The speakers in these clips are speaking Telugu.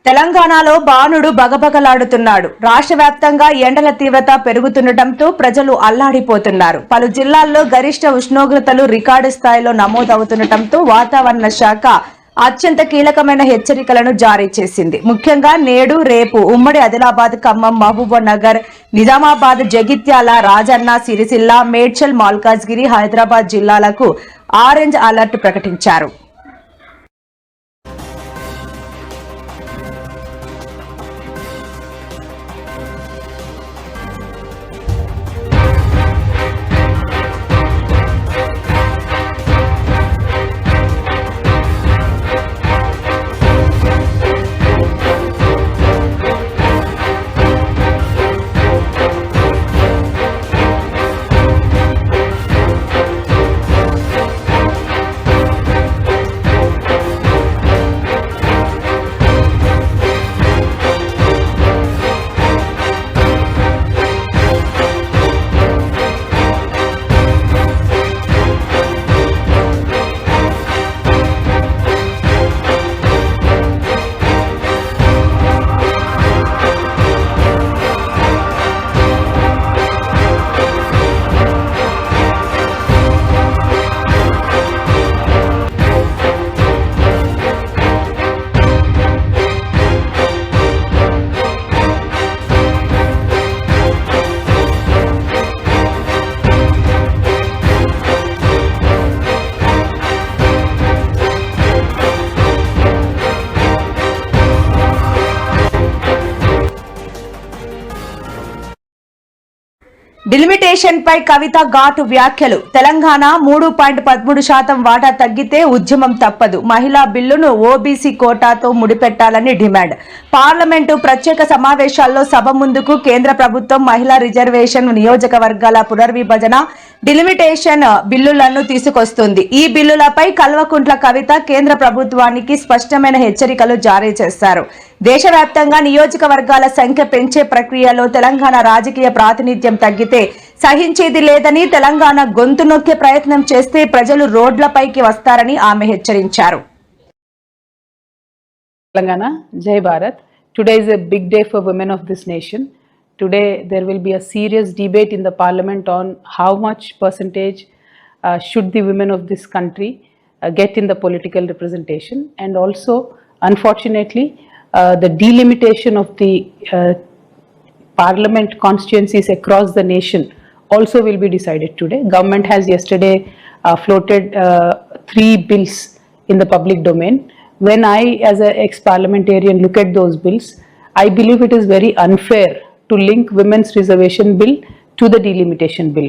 తెలంగాణలో బాణుడు బగబగలాడుతున్నాడు. రాష్ట్ర వ్యాప్తంగా ఎండల తీవ్రత పెరుగుతుండటంతో ప్రజలు అల్లాడిపోతున్నారు. పలు జిల్లాల్లో గరిష్ట ఉష్ణోగ్రతలు రికార్డు స్థాయిలో నమోదవుతుండటంతో వాతావరణ శాఖ అత్యంత కీలకమైన హెచ్చరికలను జారీ చేసింది. ముఖ్యంగా నేడు రేపు ఉమ్మడి ఆదిలాబాద్, ఖమ్మం, మహబూబ్నగర్, నిజామాబాద్, జగిత్యాల, రాజన్న, సిరిసిల్ల, మేడ్చల్, మల్కాజ్గిరి, హైదరాబాద్ జిల్లాలకు ఆరెంజ్ అలర్ట్ ప్రకటించారు. డిలిమిటేషన్ పై కవిత ఘాటు వ్యాఖ్యలు. తెలంగాణ 3.13% వాటా తగ్గితే ఉద్యమం తప్పదు. మహిళా బిల్లును ఓబీసీ కోటాతో ముడిపెట్టాలని డిమాండ్. పార్లమెంటు ప్రత్యేక సమావేశాల్లో సభ ముందుకు కేంద్ర ప్రభుత్వం మహిళా రిజర్వేషన్, నియోజకవర్గాల పునర్విభజన, డిలిమిటేషన్ బిల్లులను తీసుకొస్తుంది. ఈ బిల్లులపై కల్వకుంట్ల కవిత కేంద్ర ప్రభుత్వానికి స్పష్టమైన హెచ్చరికలు జారీ చేశారు. దేశవ్యాప్తంగా నియోజకవర్గాల సంఖ్య పెంచే ప్రక్రియలో తెలంగాణ రాజకీయ ప్రాతినిధ్యం తగ్గితే సహించేది లేదని, తెలంగాణ గొంతు నొక్కే ప్రయత్నం చేస్తే ప్రజలు రోడ్లపైకి వస్తారని ఆమె హెచ్చరించారు. తెలంగాణ జై Bharat. Today is a big day for women of this nation. Today there will be a serious debate in the parliament on how much percentage should the women of this country get in the political representation, and also unfortunately the delimitation of the parliament constituencies across the nation also will be decided today. Government has yesterday floated 3 bills in the public domain. When I as an ex-parliamentarian look at those bills, I believe it is very unfair to link women's reservation bill to the delimitation bill.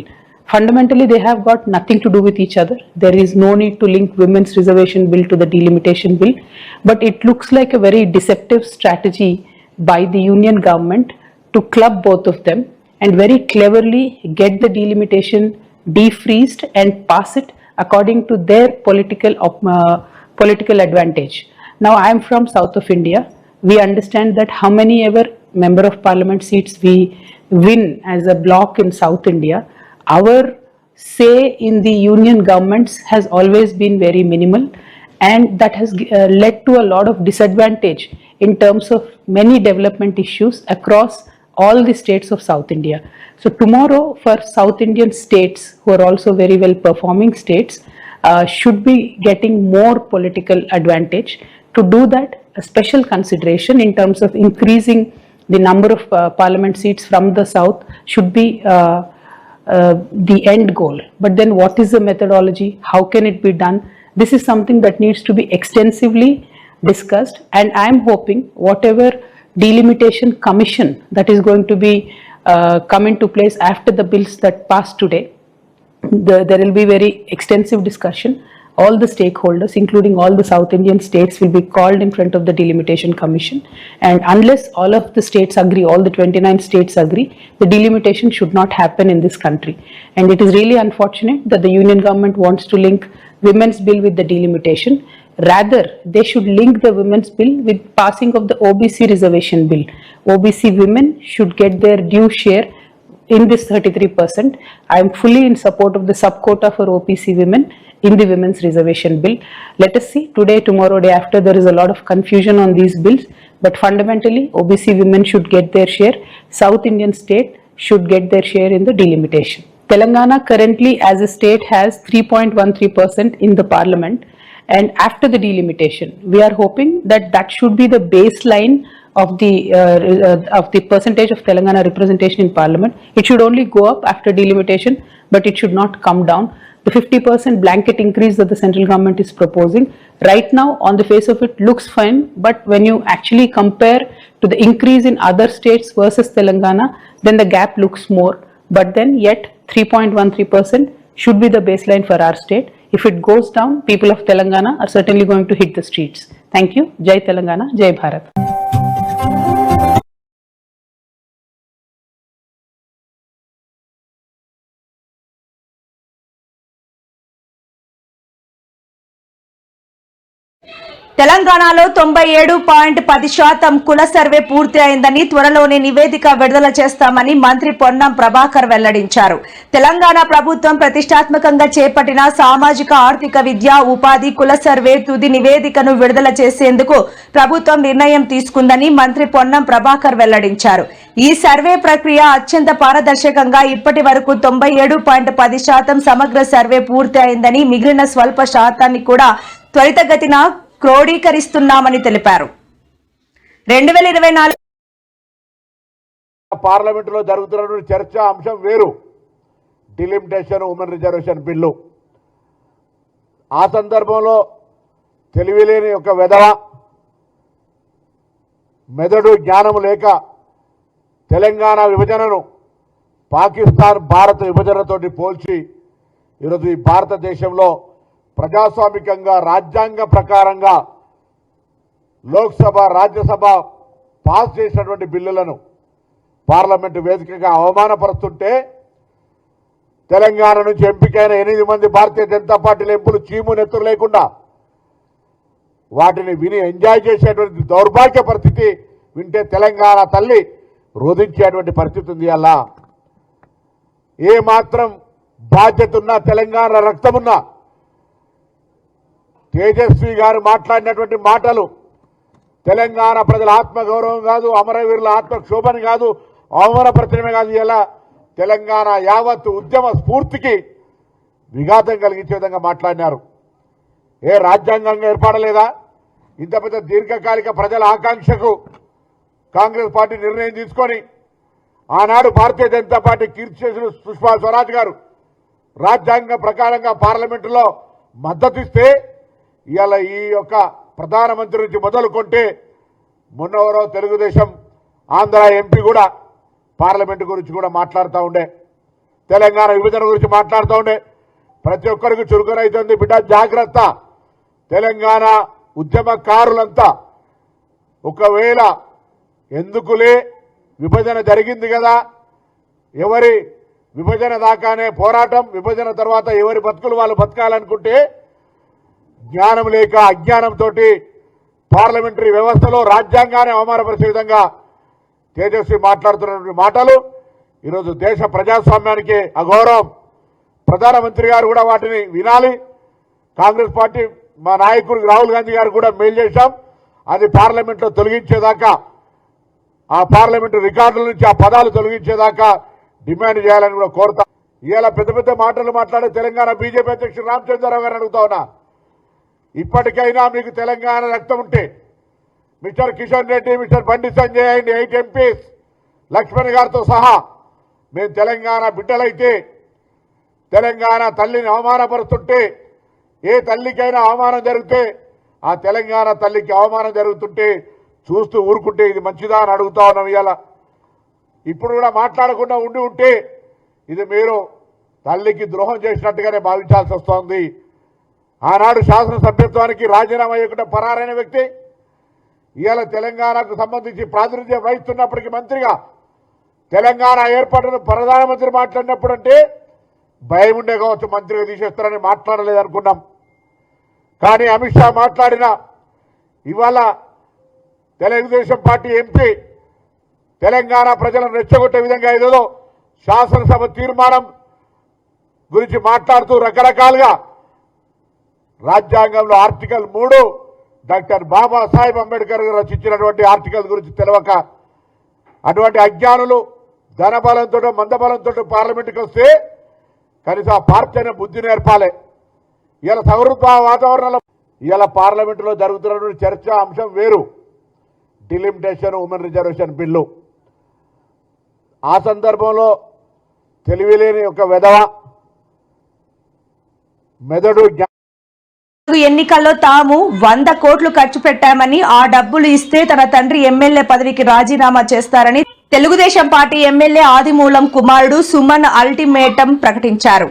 Fundamentally, they have got nothing to do with each other. There is no need to link women's reservation bill to the delimitation bill. But it looks like a very deceptive strategy by the union government to club both of them and very cleverly get the delimitation defreezed and pass it according to their political advantage. Now, I am from south of India. We understand that how many ever member of parliament seats we win as a bloc in South India, our say in the union governments has always been very minimal, and that has led to a lot of disadvantage in terms of many development issues across all the states of South India. So tomorrow, for South Indian states who are also very well performing states, should be getting more political advantage. To do that, a special consideration in terms of increasing the number of parliament seats from the south should be the end goal. But then what is the methodology? How can it be done? This is something that needs to be extensively discussed, and I am hoping whatever delimitation commission that is going to be come into place after the bills that pass today, there will be very extensive discussion. All the stakeholders, including all the South Indian states, will be called in front of the delimitation commission, and unless all of the states agree, all the 29 states agree, the delimitation should not happen in this country. And it is really unfortunate that the union government wants to link women's bill with the delimitation. Rather, they should link the women's bill with passing of the OBC reservation bill. OBC women should get their due share in this 33%. I am fully in support of the sub-quota for OPC women in the Women's Reservation Bill. Let us see, today, tomorrow, day after, there is a lot of confusion on these bills, but fundamentally, OBC women should get their share. South Indian state should get their share in the delimitation. Telangana currently as a state has 3.13% in the parliament, and after the delimitation, we are hoping that that should be the baseline of the percentage of Telangana representation in parliament. It should only go up after delimitation, but it should not come down. The 50% blanket increase that the central government is proposing right now on the face of it looks fine, but when you actually compare to the increase in other states versus Telangana, then the gap looks more. But then yet 3.13% should be the baseline for our state. If it goes down, people of Telangana are certainly going to hit the streets. Thank you. Jai Telangana, Jai Bharat. తెలంగాణలో 97.10% కుల సర్వే పూర్తి అయిందని త్వరలోనే నివేదిక విడుదల చేస్తామని మంత్రి పొన్నం ప్రభాకర్ వెల్లడించారు. తెలంగాణ ప్రభుత్వం ప్రతిష్టాత్మకంగా చేపట్టిన సామాజిక ఆర్థిక విద్యా ఉపాధి కుల సర్వే తుది నివేదికను విడుదల చేసేందుకు ప్రభుత్వం నిర్ణయం తీసుకుందని మంత్రి పొన్నం ప్రభాకర్ వెల్లడించారు. ఈ సర్వే ప్రక్రియ అత్యంత పారదర్శకంగా ఇప్పటి వరకు 97.10% సమగ్ర సర్వే పూర్తి అయిందని మిగిలిన స్వల్ప శాతాన్ని కూడా త్వరితగతిన క్రోడీకరిస్తున్నామని తెలిపారు. 2024 పార్లమెంటులో జరుగుతున్న చర్చ అంశం వేరు, డిలిమిటేషన్ ఉమెన్ రిజర్వేషన్ బిల్లు. ఆ సందర్భంలో తెలివిలేని ఒక వెధవ మెదడు జ్ఞానము లేక తెలంగాణ విభజనను పాకిస్తాన్ భారత విభజనతోటి పోల్చి ఈరోజు ఈ భారతదేశంలో ప్రజాస్వామికంగా రాజ్యాంగ ప్రకారంగా లోక్సభ రాజ్యసభ పాస్ చేసినటువంటి బిల్లులను పార్లమెంటు వేదికగా అవమానపరుస్తుంటే తెలంగాణ నుంచి ఎంపికైన 8 మంది భారతీయ జనతా పార్టీల ఎంపులు చీము నెత్తురు లేకుండా వాటిని విని ఎంజాయ్ చేసేటువంటి దౌర్భాగ్య పరిస్థితి వింటే తెలంగాణ తల్లి రోధించేటువంటి పరిస్థితి ఉంది. అలా ఏ మాత్రం బాధ్యత ఉన్నా తెలంగాణ రక్తమున్నా తేజస్వి గారు మాట్లాడినటువంటి మాటలు తెలంగాణ ప్రజల ఆత్మగౌరవం కాదు, అమరవీరుల ఆత్మక్షోభని కాదు, అవమానపరచడమే కాదు, ఇలా తెలంగాణ యావత్ ఉద్యమ స్ఫూర్తికి విఘాతం కలిగించే విధంగా మాట్లాడినారు. ఏ రాజ్యాంగంగా ఏర్పడలేదా? ఇంత పెద్ద దీర్ఘకాలిక ప్రజల ఆకాంక్షకు కాంగ్రెస్ పార్టీ నిర్ణయం తీసుకొని ఆనాడు భారతీయ జనతా పార్టీ కీర్తి చేసిన సుష్మా స్వరాజ్ గారు రాజ్యాంగ ప్రకారంగా పార్లమెంటులో మద్దతిస్తే ఇవాళ ఈ యొక్క ప్రధానమంత్రి నుంచి మొదలుకొంటే మొన్నవరో తెలుగుదేశం ఆంధ్ర ఎంపీ కూడా పార్లమెంటు గురించి కూడా మాట్లాడుతూ ఉండే, తెలంగాణ విభజన గురించి మాట్లాడుతూ ఉండే. ప్రతి ఒక్కరికి చురుకునైతుంది. బిడ్డ జాగ్రత్త, తెలంగాణ ఉద్యమకారులంతా ఒకవేళ ఎందుకులే విభజన జరిగింది కదా, ఎవరి విభజన దాకానే పోరాటం, విభజన తర్వాత ఎవరి బతుకులు వాళ్ళు బతకాలనుకుంటే జ్ఞానం లేక అజ్ఞానంతో పార్లమెంటరీ వ్యవస్థలో రాజ్యాంగాన్ని అవమానపరిచే విధంగా తేజస్వి మాట్లాడుతున్నటువంటి మాటలు ఈరోజు దేశ ప్రజాస్వామ్యానికి అగౌరవం. ప్రధానమంత్రి గారు కూడా వాటిని వినాలి. కాంగ్రెస్ పార్టీ మా నాయకుడు రాహుల్ గాంధీ గారు కూడా మెయిల్ చేశాం. అది పార్లమెంట్లో తొలగించేదాకా, ఆ పార్లమెంటు రికార్డుల నుంచి ఆ పదాలు తొలగించేదాకా డిమాండ్ చేయాలని కూడా కోరుతా. ఇలా పెద్ద పెద్ద మాటలు మాట్లాడే తెలంగాణ బీజేపీ అధ్యక్షుడు రామచంద్రరావు గారిని అడుగుతా ఉన్నా, ఇప్పటికైనా మీకు తెలంగాణ రక్తం ఉంటే mister Kishan Reddy, mister Bandi Sanjay and 8 MPs Laxman గారితో సహా మేము తెలంగాణ బిడ్డలైతే తెలంగాణ తల్లిని అవమానపరుస్తుంటే, ఏ తల్లికైనా అవమానం జరిగితే ఆ తెలంగాణ తల్లికి అవమానం జరుగుతుంటే చూస్తూ ఊరుకుంటే ఇది మంచిదా అని అడుగుతా ఉన్నాం. ఇవాళ ఇప్పుడు కూడా మాట్లాడకుండా ఉండి ఉంటే ఇది మీరు తల్లికి ద్రోహం చేసినట్టుగానే భావించాల్సి వస్తోంది. ఆనాడు శాసనసభ్యత్వానికి రాజీనామా చేయకుండా పరారైన వ్యక్తి ఇవాళ తెలంగాణకు సంబంధించి ప్రాతినిధ్యం వహిస్తున్నప్పటికీ మంత్రిగా తెలంగాణ ఏర్పాటును ప్రధానమంత్రి మాట్లాడినప్పుడు అంటే భయం ఉండే కావచ్చు, మంత్రిగా తీసేస్తారని మాట్లాడలేదనుకున్నాం. కానీ అమిత్ షా మాట్లాడిన ఇవాళ తెలుగుదేశం పార్టీ ఎంపీ తెలంగాణ ప్రజలను రెచ్చగొట్టే విధంగా ఏదో శాసనసభ తీర్మానం గురించి మాట్లాడుతూ రకరకాలుగా రాజ్యాంగంలో ఆర్టికల్ 3 డాక్టర్ బాబాసాహెబ్ అంబేద్కర్ గారు రచించినటువంటి ఆర్టికల్ గురించి తెలవక అటువంటి అజ్ఞానులు ధనబలంతో మందబలంతో పార్లమెంటుకి వస్తే కనీసం ఆ పార్టీ అనే బుద్ధి నేర్పాలి. ఇలా సౌహృద వాతావరణంలో ఇలా పార్లమెంటులో జరుగుతున్నటువంటి చర్చ అంశం వేరు, డిలిమిటేషన్ ఉమెన్ రిజర్వేషన్ బిల్లు. ఆ సందర్భంలో తెలివిలేని ఒక వెధవ మెదడు ఎన్నికల్లో తాము 100 కోట్లు ఖర్చు పెట్టామని, ఆ డబ్బులు ఇస్తే తన తండ్రి ఎమ్మెల్యే పదవికి రాజీనామా చేస్తారని తెలుగుదేశం పార్టీ ఎమ్మెల్యే ఆదిమూలం కుమారుడు సుమన్ అల్టిమేటం ప్రకటించారు.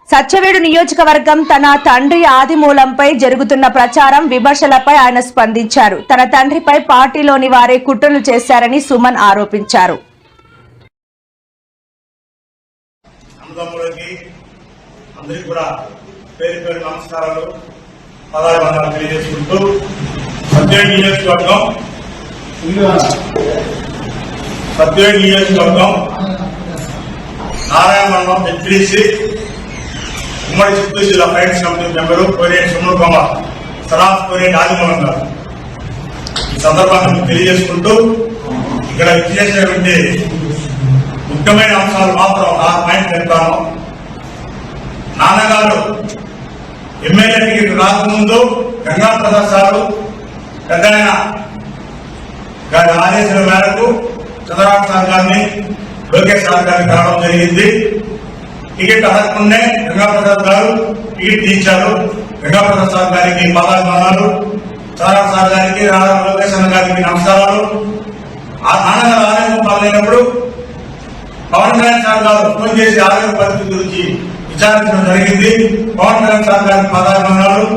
సత్యవేడు నియోజకవర్గం తన తండ్రి ఆదిమూలంపై జరుగుతున్న ప్రచారం విమర్శలపై ఆయన స్పందించారు. తన తండ్రిపై పార్టీలోని వారే కుట్రలు చేశారని సుమన్ ఆరోపించారు. నమస్కారాలు, పదాభివందనాలు తెలియజేసుకుంటూ సత్యవేడు నియోజకవర్గం నారాయణవరం హెచ్డిసి ఉమ్మడి చిత్తూరు జిల్లా ఫైనాన్స్ కమిటీ మెంబరు కోనేటి సుమన్ కుమార్ సరాఫ్ కోనేటి ఆదిమూలం గారు ఈ సందర్భాన్ని తెలియజేసుకుంటూ ఇక్కడ విచ్చేసినటువంటి ముఖ్యమైన అంశాలు మాత్రం 4 పాయింట్లు చెప్తాను. నాన్నగారు ఎమ్మెల్యే టికెట్ రాకముందు గంగాప్రసాద్ సారు పెద్ద గారి ఆదేశాల మేరకు చంద్రబాబు సార్ గారిని లోకేష్ సార్ గారిని కలవడం జరిగింది. టికెట్ అడగకుండే గంగాప్రసాద్ గారు టికెట్ తీర్చారు. గంగాప్రసాద్ సార్ గారికి పదాభివందనాలు, చంద్రబాబు సార్ గారికి లోకేష్ గారికి నమస్కారాలు. ఆ నాన్నగారు ఆరోగ్యం పాలైనప్పుడు పవన్ కళ్యాణ్ సార్ గారు ఫోన్ చేసి ఆరోగ్య పరిస్థితి గురించి విచారించడం జరిగింది. పవన్ కళ్యాణ్ సార్ గారికి పదాభివందనాలు,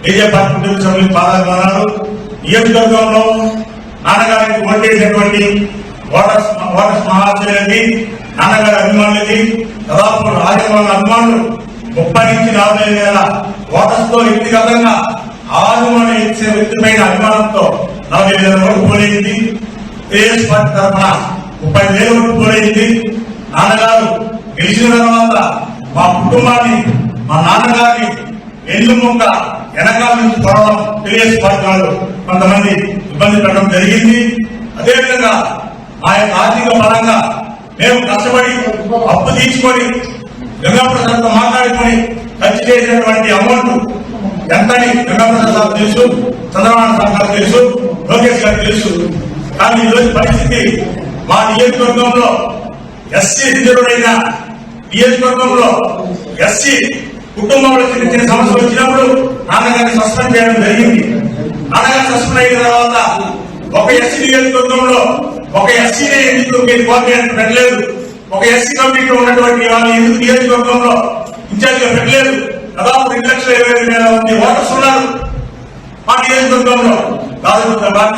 బీజేపీ పార్టీ కుటుంబ సభ్యులకు పదాభివందనాలు. నియోజకవర్గంలో నాన్నగారికి ఓటేసినటువంటి ఓటర్స్ మహాశయులకి, నాన్నగారి అభిమానులకి, దాదాపు రాజభవన్ అభిమానులు 30 నుంచి 40 వేల ఓటర్స్ తో వ్యక్తిగతంగా ఆదిమూలం ఇచ్చే వ్యక్తిపైన అభిమానంతో 40 వేల ఓట్లు పోలైంది. టీఆర్ఎస్ పార్టీ తరఫున 30 వేల ఓట్లు పోలైంది. నాన్నగారు గెలిచిన తర్వాత మా కుటుంబాన్ని, మా నాన్నగారిని ఎన్నుముక్క వెనకాల నుంచి కొనడం టీఆర్ఎస్ పార్టీ వాళ్ళు కొంతమంది ఇబ్బంది పెట్టడం జరిగింది. అదేవిధంగా మా యొక్క ఆర్థిక పరంగా మేము కష్టపడి అప్పు తీసుకొని గంగాప్రసాద్ తో మాట్లాడుకొని ఖర్చు చేసినటువంటి అమౌంట్ ఎంతని గంగాప్రసాద్ సార్ తెలుసు, చంద్రబాబు సార్ గారు తెలుసు, లోకేష్ గారు తెలుసు. కానీ ఈరోజు పరిస్థితి మా నియోజకవర్గంలో ఎస్సీ రిజర్వ్ అయిన నియోజకవర్గంలో ఎస్సీ కుటుంబంలో చిన్న చిన్న సమస్యలు వచ్చినప్పుడు నాన్నగారిని సస్పెండ్ చేయడం జరిగింది. నాన్నగారు సస్పెండ్ అయిన తర్వాత ఒక ఎస్సీ నియోజకవర్గంలో ఒక ఎస్సీనే ఎందుకు మీరు కోఆర్డినేటర్ పెట్టలేదు, ఒక ఎస్సీ కమిటీలో ఉన్నటువంటి వాళ్ళు ఎందుకు నియోజకవర్గంలో ఇన్ఛార్జిగా పెట్టలేదు. దాదాపు 2,20,000 మంది ఓటర్స్ ఉన్నారు మా నియోజకవర్గంలో. దాదాపు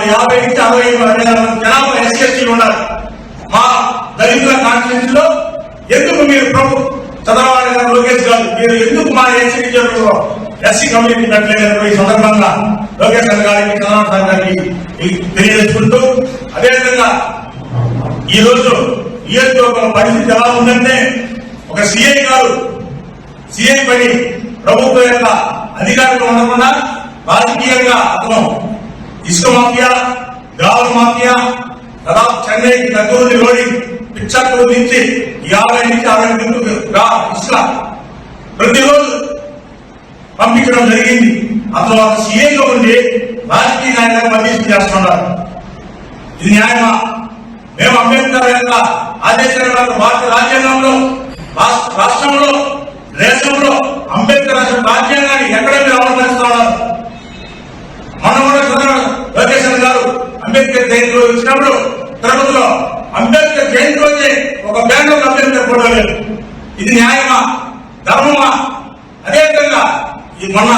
50 నుంచి 65,000 జనాభా ఎస్సీ ఎస్టీలు ఉన్నారు. మా దళితుల కాన్స్టిట్యూన్స్ లో ఎందుకు మీరు చంద్రబాబు గారు, లోకేష్ గారు మీరు ఎందుకు మా ఎస్సీ నియోజకవర్గంలో ఎస్సీ కమ్యూనిటీ పెట్టలేదు? ఈ సందర్భంగా లోకేష్ గారికి, చంద్రబాబు సార్ గారికి తెలియజేసుకుంటూ, అదేవిధంగా ఈ రోజు నియోజకవర్గం పరిస్థితి ఎలా ఉందంటే, ఒక సిఐ గారు సిఐ పని ప్రభుత్వం యొక్క అధికారులు ఉండకుండా రాజకీయంగా అతను ఇసుక మాఫియా, గ్రామ మాఫియా, దాదాపు చెన్నైకి దగ్గరుండి లోడి పిచ్చర్లు నుంచి 50 నుంచి 60 ఇసుక ప్రతిరోజు పంపించడం జరిగింది. అతను ఒక సీఐలో ఉండి రాజకీయ నాయకులను మధ్యస్థం చేస్తున్నారు. ఇది న్యాయమా? మేము అంబేద్కర్ యొక్క ఆదేశాల భారత రాజ్యాంగంలో, రాష్ట్రంలో, దేశంలో అంబేద్కర్ రాజ్యాంగాన్ని ఎక్కడ మీరు అమలుపరుస్తున్నారు? మొన్న కూడా లోకేష్ గారు అంబేద్కర్ జయంతి రోజు వచ్చినప్పుడు తిరుపతిలో అంబేద్కర్ జయంతి రోజే ఒక బ్యానర్ అంబేద్కర్ ఫోటో లేదు. ఇది న్యాయమా? ధర్మమా? అదేవిధంగా ఈ మొన్న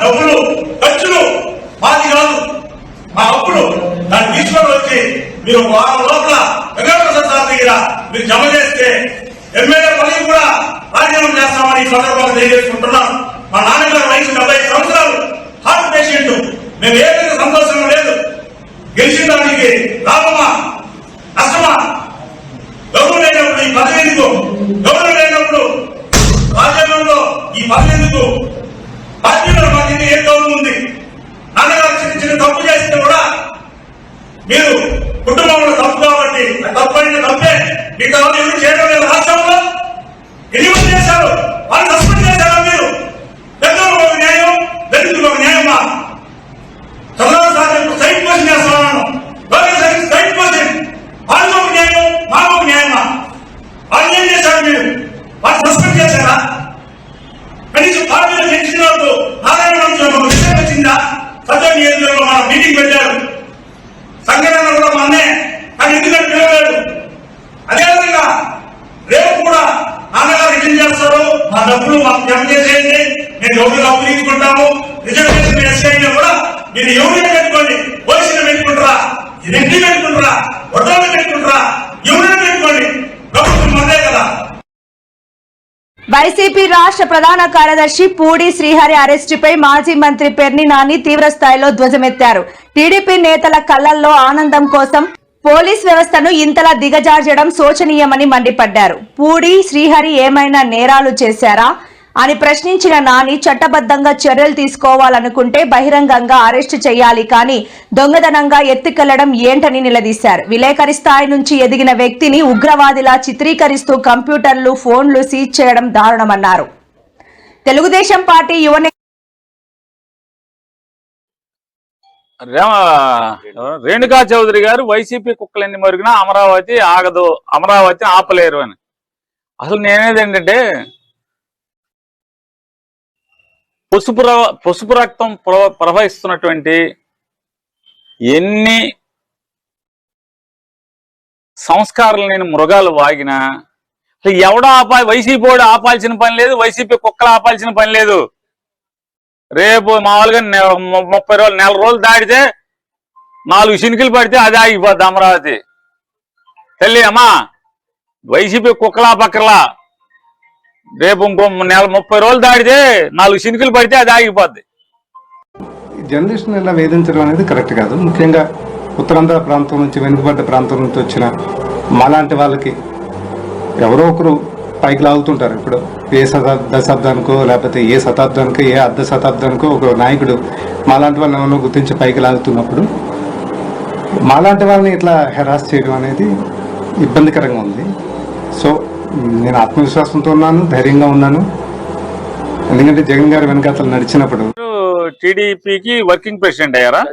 డబ్బులు ఖర్చులు మాది కాదు, మా అప్పులు దాన్ని తీసుకొని వచ్చి మీరు ఒక వారం లోపల వెంకటప్రసాద్ సార్ దగ్గర మీరు జమ చేస్తే ఎమ్మెల్యే పదవి కూడా రాజీనామా చేస్తామని ఈ సందర్భంగా తెలియజేసుకుంటున్నాం. మా నాన్నగారు వయసు 75 సంవత్సరాలు, హార్ట్ పేషెంట్. మేము ఏ విధంగా సంతోషం లేదు. గెలిచిన దానికి లాభమా నష్టమా? పార్టీలో మాకు ఇది ఏ గౌరవం ఉంది? నాన్నగారు చిన్న చిన్న తప్పు చేస్తే కూడా మీరు కుటుంబంలో తప్పు కాబట్టి తప్పు అయిన తప్పే మీకు ఎవరు చేయడం లేదు. రాష్ట్రంలో ఎన్ని మంది చేశారు? వాళ్ళు సస్పెండ్ చేశారా? మీరు పెద్దలకు ఒక న్యాయం, దళితులకు ఒక న్యాయమా? చంద్రబాబు సార్ సైట్ పోషన్ చేస్తున్నాను, సైట్ పోషన్ వాళ్ళకు ఒక న్యాయం, మాకు ఒక న్యాయమా? వాళ్ళు ఏం చేశారు? మీరు వాళ్ళు సస్పెండ్ చేశారా? కనీసం పార్టీలో గెలిచిన వాళ్ళు నారాయణ విషయం వచ్చిందా? సత్యం నియోజకవర్గంలో మన మీటింగ్ పెట్టారు. సంఘటన కూడా మా అన్నే కానీ ఎందుకంటే పిలవలేదు. అదేవిధంగా రేపు కూడా నాన్నగారు ఏం చేస్తారు? మా డబ్బులు మాకు జమ చేసేయండి, నేను డబ్బులు అప్పు తీసుకుంటాము. రిజర్వేషన్ ఎస్ఐ కూడా మీరు ఎవరిని పెట్టుకోండి, ఓసీని పెట్టుకుంటారా, రెడ్డి పెట్టుకుంటారా, వడ్డాలు పెట్టుకుంటారా, ఎవరిని పెట్టుకోండి, ప్రభుత్వం మందే కదా. వైసీపీ రాష్ట్ర ప్రధాన కార్యదర్శి పూడి శ్రీహరి అరెస్టుపై మాజీ మంత్రి పెర్ని నాని తీవ్రస్థాయిలో ధ్వజమెత్తారు. టీడీపీ నేతల కళ్లల్లో ఆనందం కోసం పోలీస్ వ్యవస్థను ఇంతలా దిగజార్చడం శోచనీయమని మండిపడ్డారు. పూడి శ్రీహరి ఏమైనా నేరాలు చేశారా అని ప్రశ్నించిన నాని, చట్టబద్ధంగా చర్యలు తీసుకోవాలనుకుంటే బహిరంగంగా అరెస్టు చేయాలి, కానీ దొంగతనంగా ఎత్తుకెళ్లడం ఏంటని నిలదీశారు. విలేకరి స్థాయి నుంచి ఎదిగిన వ్యక్తిని ఉగ్రవాదిలా చిత్రీకరిస్తూ కంప్యూటర్లు, ఫోన్లు సీజ్ చేయడం దారుణమన్నారు. తెలుగుదేశం పార్టీ రేణుకా చౌదరి గారు వైసీపీ కుక్కలన్నీ మరుగునా అమరావతి ఆగదు, అమరావతి ఆపలేరు అని. అసలు నేనేది ఏంటంటే పసుపు రక్తం ప్రవహిస్తున్నటువంటి ఎన్ని సంస్కారాలు లేని మృగాలు వాగినా అసలు ఎవడో వైసీపీ వాడు ఆపాల్సిన పని లేదు, వైసీపీ కుక్కలు ఆపాల్సిన పని లేదు. రేపు మామూలుగా 30 రోజులు, నెల రోజులు దాటితే 4 శినికలు పడితే అది ఆగిపోద్ది అమరావతి. తల్లి అమ్మా, వైసీపీ కుక్కలా పక్కలా రేపు ఇంకో 30 రోజులు దాటితే 4 శినికలు పడితే అది ఆగిపోద్ది. జర్నలిస్టులను ఇలా వేధించడం అనేది కరెక్ట్ కాదు. ముఖ్యంగా ఉత్తరాంధ్ర ప్రాంతం నుంచి, వెనుకబడ్డ ప్రాంతం నుంచి వచ్చిన మాలాంటి వాళ్ళకి ఎవరో ఒకరు పైకి లాగుతుంటారు. ఇప్పుడు ఏ దశాబ్దానికో లేకపోతే ఏ శతాబ్దానికో ఏ అర్ధ శతాబ్దానికో ఒక నాయకుడు మాలాంటి వాళ్ళని ఎవరో గుర్తించి పైకి లాగుతున్నప్పుడు మాలాంటి వాళ్ళని ఇట్లా హెరాస్ చేయడం అనేది ఇబ్బందికరంగా ఉంది. సో నేను ఆత్మవిశ్వాసంతో ఉన్నాను, ధైర్యంగా ఉన్నాను. ఎందుకంటే జగన్ గారు వెనకాతలు నడిచినప్పుడు టీడీపీకి వర్కింగ్ ప్రెసిడెంట్ అయ్యారా?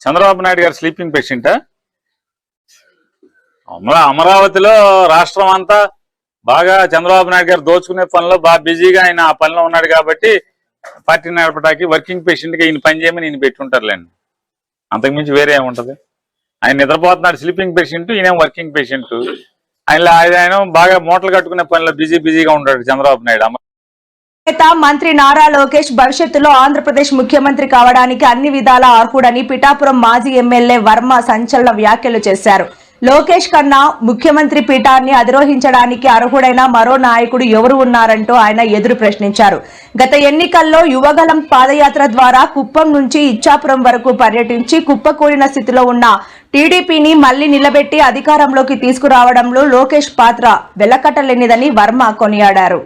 చంద్రబాబు నాయుడు గారు స్లీపింగ్ పేషెంటా? అమరావతిలో రాష్ట్రం అంతా బాగా చంద్రబాబు నాయుడు గారు దోచుకునే పనిలో బాగా బిజీగా ఆయన ఆ పనిలో ఉన్నాడు కాబట్టి పార్టీ నడపడానికి వర్కింగ్ పేషెంట్ గా ఈయన పని చేయమని ఈయన పెట్టుంటారులేండి. అంతకుమించి వేరే ఏముంటది? ఆయన నిద్రపోతున్నాడు స్లీపింగ్ పేషెంట్, ఈయన వర్కింగ్ పేషెంట్. ఆయన బాగా మూటలు కట్టుకునే పనిలో బిజీగా ఉంటాడు చంద్రబాబు నాయుడు. నేత మంత్రి నారా లోకేష్ భవిష్యత్తులో ఆంధ్రప్రదేశ్ ముఖ్యమంత్రి కావడానికి అన్ని విధాలా అర్హుడని పిఠాపురం మాజీ ఎమ్మెల్యే వర్మ సంచలన వ్యాఖ్యలు చేశారు. లోకేష్ కన్నా ముఖ్యమంత్రి పీఠాన్ని అధిరోహించడానికి అర్హుడైన మరో నాయకుడు ఎవరు ఉన్నారంటూ ఆయన ఎదురు ప్రశ్నించారు. గత ఎన్నికల్లో యువగలం పాదయాత్ర ద్వారా కుప్పం నుంచి ఇచ్చాపురం వరకు పర్యటించి కుప్పకూలిన స్థితిలో ఉన్న టీడీపీని మళ్లీ నిలబెట్టి అధికారంలోకి తీసుకురావడంలో లోకేష్ పాత్ర వెలకట్టలేనిదని వర్మ కొనియాడారు.